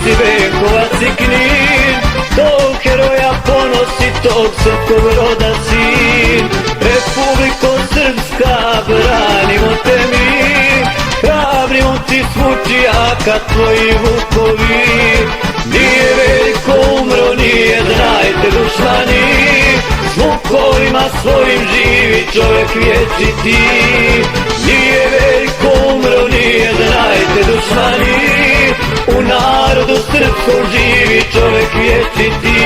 Lici, Bekovac i Knin, tog heroja ponosi, tog srpskog roda sin. Republiko Srpska, branimo te mi, hrabri momci svučijaka tvoji vukovi. Nije Veljko umro, nije, znajte dušmani, s vukovima svojim živi čovjek vječiti. Nije Veljko umro, nije, znajte dušmani, u narodu srpskom živi čovjek vječiti.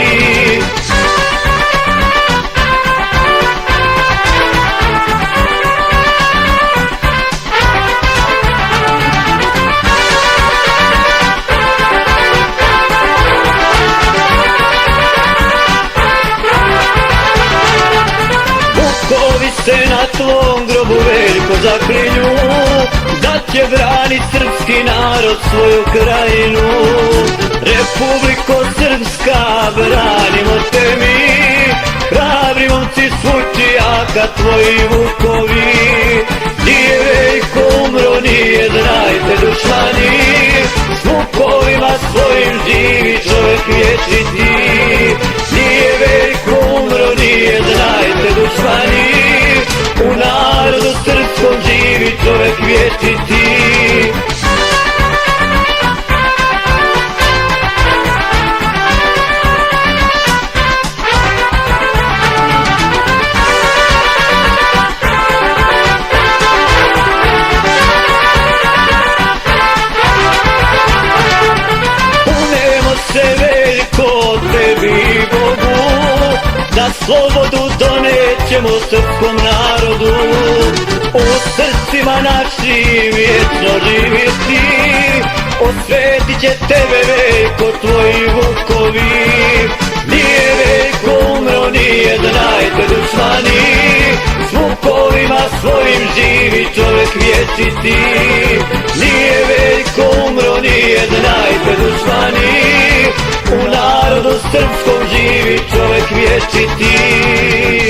Vukovi se na tvom grobu, Veljko, zaklinju da će branit srpski narod svoju krajinu. Republiko Srpska, branimo te mi, hrabri momci svučijaka tvoji vukovi. Nije Veljko umro, nije, znajte dušmani, s vukovima svojim živi čovjek vječiti. Nije Veljko umro, nije, znajte dušmani, u narodu srpskom živi čovjek vječiti. Kunemo se, Veljko, tebi i Bogu, da slobodu donećemo srpskom narodu. U srcima našim vječno živjeti, osvetit će tebe, Veljko, tvoji vukovi. Nije Veljko umro, nije, znajte dušmani, s vukovima svojim živi čovjek vječiti. Nije Veljko umro, nije, znajte dušmani, u narodu srpskom živi čovjek vječiti.